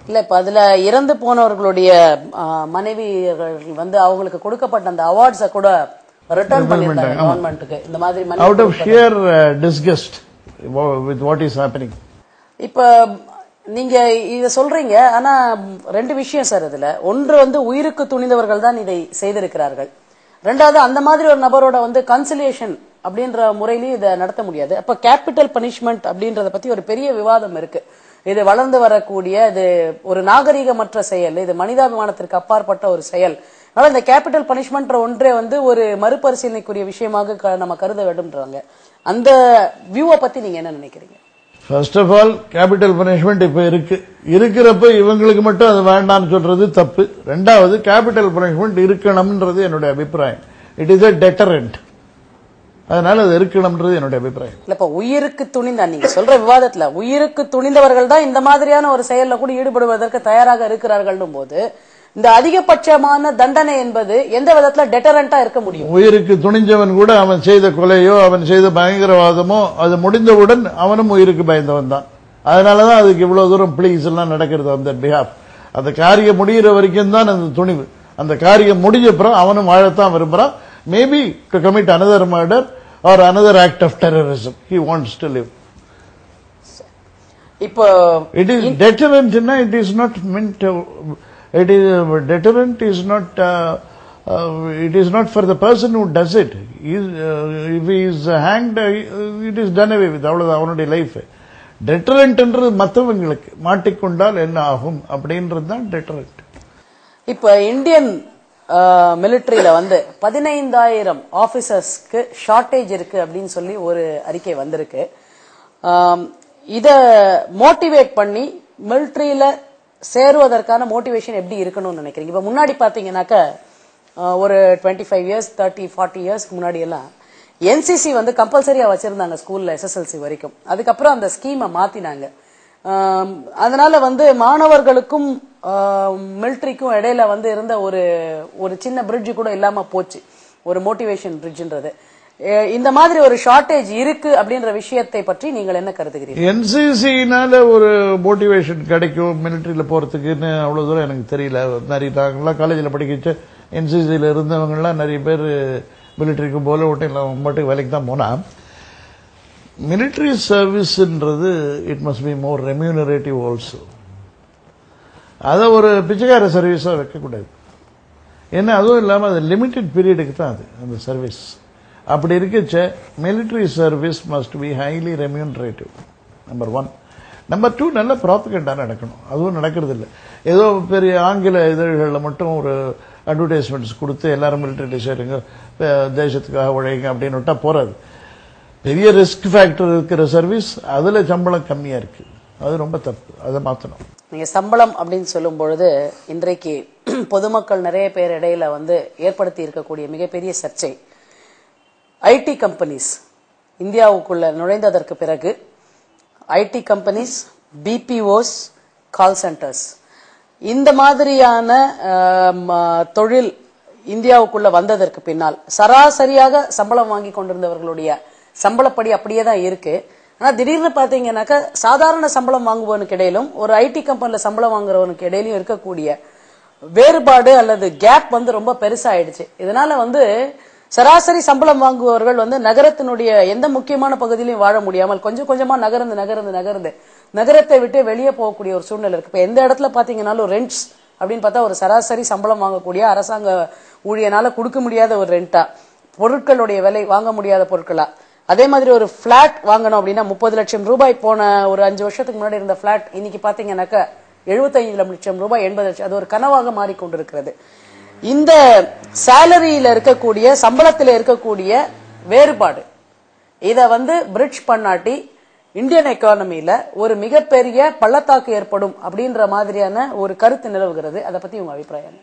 இல்ல இப்ப அதுல இறந்து போனவர்களுடைய மனைவிகள் வந்து அவங்களுக்கு கொடுக்கப்பட்ட அந்த அவார்ட்ஸ கூட ரிட்டர்ன் பண்ணிருக்காங்க கவர்மெண்ட்டுக்கு. இந்த மாதிரி out of sheer disgust with what is happening. இப்ப நீங்க இத சொல்றீங்க, ஆனா ரெண்டு விஷயம் சார் இதுல. ஒன்று வந்து உயிருக்கு துணிந்தவர்கள் தான் இதை செய்திருக்கிறார்கள். ரெண்டாவது அந்த மாதிரி ஒரு நபரோட வந்து கன்சிலியேஷன் அப்படின்ற முறையிலேயே இதை நடத்த முடியாது. அப்ப கேபிட்டல் பனிஷ்மெண்ட் அப்படின்றத பத்தி ஒரு பெரிய விவாதம் இருக்கு. இது வளர்ந்து வரக்கூடிய இது ஒரு நாகரீகமற்ற செயல், இது மனிதாபிமானத்திற்கு அப்பாற்பட்ட ஒரு செயல். அதனால இந்த கேபிட்டல் பனிஷ்மெண்ட் ஒன்றே வந்து ஒரு மறுபரிசீலனைக்குரிய விஷயமாக நம்ம கருத வேண்டும்ன்றாங்க. அந்த வியூவை பத்தி நீங்க என்ன நினைக்கிறீங்க? First of all capital punishment இப்ப இருக்கிறப்ப இவங்களுக்கு மட்டும் அது வேண்டாம்னு சொல்றது தப்பு. ரெண்டாவது கேபிட்டல் பனிஷ்மெண்ட் இருக்கணும்ன்றது என்னுடைய அபிப்பிராயம். It is a deterrent. அதனால அது இருக்கணும்ன்றது என்னுடைய அபிப்பிராயம். இல்ல உயிருக்கு துணிந்த நீங்க சொல்ற விவாதத்துல உயிருக்கு துணிந்தவர்கள் தான் இந்த மாதிரியான ஒரு செயல்ல கூட ஈடுபடுவதற்கு தயாராக இருக்கிறார்கள் போது இந்த அதிகபட்சமான தண்டனை என்பது எந்த விதத்துல டெட்டரண்டா இருக்க முடியும்? உயிருக்கு துணிஞ்சவன் கூட அவன் செய்த கொலையோ அவன் செய்த பயங்கரவாதமோ அது முடிந்தவுடன் அவனும் உயிருக்கு பயந்தவன் தான். அதனாலதான் அதுக்கு இவ்வளவு தூரம் பிளீஸ் எல்லாம் நடக்கிறது. அந்த பிஹாப் அந்த காரியம் முடிகிற வரைக்கும் தான் அந்த துணிவு. அந்த காரியம் முடிஞ்சப்புறம் அவனும் வாழத்தான் விரும்புறான். Maybe to commit another murder or another act of terrorism. He wants to live. இப்போ it is deterrent. It is not meant to. It is deterrent is not. It is not for the person who does it. If he is hanged, it is done away with. அவ்வளவுதான் அவனுடைய life. டெட்டரண்ட்ன்றது மற்றவங்களுக்கு மாட்டிக்கொண்டால் என்ன ஆகும் அப்படின்றது தான் deterrent. இப்ப Indian மிலிட்டரியில வந்து 15,000 ஆபீசர்ஸ்க்கு shortage இருக்கு அப்படின்னு சொல்லி ஒரு அறிக்கை வந்திருக்கு. இத மோட்டிவேட் பண்ணி மிலிட்டரியில சேருவதற்கான மோட்டிவேஷன் எப்படி இருக்கணும்னு நினைக்கிறீங்க? இப்ப முன்னாடி பாத்தீங்கன்னாக்க ஒரு 25 இயர்ஸ் 30-40 இயர்ஸ்க்கு முன்னாடி எல்லாம் என்சிசி வந்து கம்பல்சரியா வச்சிருந்தாங்க ஸ்கூல்ல SSLC வரைக்கும். அதுக்கப்புறம் அந்த ஸ்கீமை மாத்தினாங்க. அதனால வந்து மாணவர்களுக்கும் மிலிட்டரிக்கும் இடையில வந்து இருந்த ஒரு சின்ன பிரிட்ஜ் கூட இல்லாம போச்சு, ஒரு மோட்டிவேஷன் பிரிட்ஜ்ன்றது. இந்த மாதிரி ஒரு ஷார்டேஜ் இருக்கு அப்படின்ற விஷயத்தை பற்றி நீங்கள் என்ன கருதுகிறீர்கள்? என்சிசினால ஒரு மோட்டிவேஷன் கிடைக்கும் மிலிட்டரியில போறதுக்குன்னு அவ்வளவு தூரம் எனக்கு தெரியல. நிறைய நாங்கெல்லாம் காலேஜில் படிக்க என்சிசியில இருந்தவங்க எல்லாம் நிறைய பேர் மிலிட்டரிக்கு போல மட்டும் வேலைக்கு தான் போனா. மிலிட்டரி சர்வீஸ்ன்றது it must be more remunerative also. அதை ஒரு பிச்சைக்கார சர்வீஸா வைக்கக்கூடாது. ஏன்னா அதுவும் இல்லாமல் அது லிமிடெட் பீரியடுக்கு தான் அது அந்த சர்வீஸ். அப்படி இருக்கச்ச military service must be highly remunerative. Number 1. Number 2, நல்ல ப்ராபகண்டா நடக்கணும். அதுவும் நடக்கிறது இல்லை. ஏதோ பெரிய ஆங்கில இதழ்களில் மட்டும் ஒரு அட்வர்டைஸ்மெண்ட்ஸ் கொடுத்து எல்லாரும் மிலிட்டரி சேருங்க, தேசத்துக்காக உழைங்க அப்படின்னு விட்டா போறாது. பெரிய ரிஸ்க் ஃபேக்டர் இருக்கிற சர்வீஸ் அதுல சம்பளம் கம்மியா இருக்கு. அது ரொம்ப தப்பு. அதை மாற்றணும். நீங்க சம்பளம் அப்படின்னு சொல்லும் பொழுது இன்றைக்கு பொதுமக்கள் நிறைய பேர் இடையில வந்து ஏற்படுத்தி இருக்கக்கூடிய மிகப்பெரிய சர்ச்சை, ஐடி கம்பெனிஸ் இந்தியாவுக்குள்ள நுழைந்ததற்கு பிறகு IT companies, BPOs, call centres, இந்த மாதிரியான தொழில் இந்தியாவுக்குள்ள வந்ததற்கு பின்னால் சராசரியாக சம்பளம் வாங்கி கொண்டிருந்தவர்களுடைய சம்பளப்படி அப்படியே தான் இருக்கு. ஆனா திடீர்னு பாத்தீங்கன்னாக்கா சாதாரண சம்பளம் வாங்குவவனுக்கு இடையிலும் ஒரு ஐடி கம்பெனில சம்பளம் வாங்குறவனுக்கு இடையிலும் இருக்கக்கூடிய வேறுபாடு அல்லது கேப் வந்து ரொம்ப பெருசாயிடுச்சு. இதனால வந்து சராசரி சம்பளம் வாங்குபவர்கள் வந்து நகரத்தினுடைய எந்த முக்கியமான பகுதியிலையும் வாழ முடியாமல் கொஞ்சம் கொஞ்சமா நகர்ந்து நகரத்தை விட்டு வெளியே போகக்கூடிய ஒரு சூழ்நிலை இருக்கு. இப்ப எந்த இடத்துல பாத்தீங்கன்னாலும் ரெண்ட்ஸ் அப்படின்னு பார்த்தா ஒரு சராசரி சம்பளம் வாங்கக்கூடிய அரசாங்க ஊழியனால கொடுக்க முடியாத ஒரு ரெண்டா, பொருட்களுடைய விலை வாங்க முடியாத பொருட்களா. அதே மாதிரி ஒரு பிளாட் வாங்கணும் அப்படின்னா 30 லட்சம் ரூபாய் போன ஒரு 5 வருஷத்துக்கு முன்னாடி இருந்த பிளாட் இன்னைக்கு பாத்தீங்கன்னாக்கா 75 லட்சம் ரூபாய், 80 லட்சம். அது ஒரு கனவாக மாறிக்கொண்டிருக்கிறது. இந்த சேலரியில இருக்கக்கூடிய சம்பளத்தில் இருக்கக்கூடிய வேறுபாடு இத வந்து பிரிட்ஜ் பண்ணாட்டி இந்தியன் எக்கானமில ஒரு மிகப்பெரிய பள்ளத்தாக்கு ஏற்படும் அப்படின்ற மாதிரியான ஒரு கருத்து நிலவுகிறது. அதை பத்தி உங்க அபிப்பிராயம்?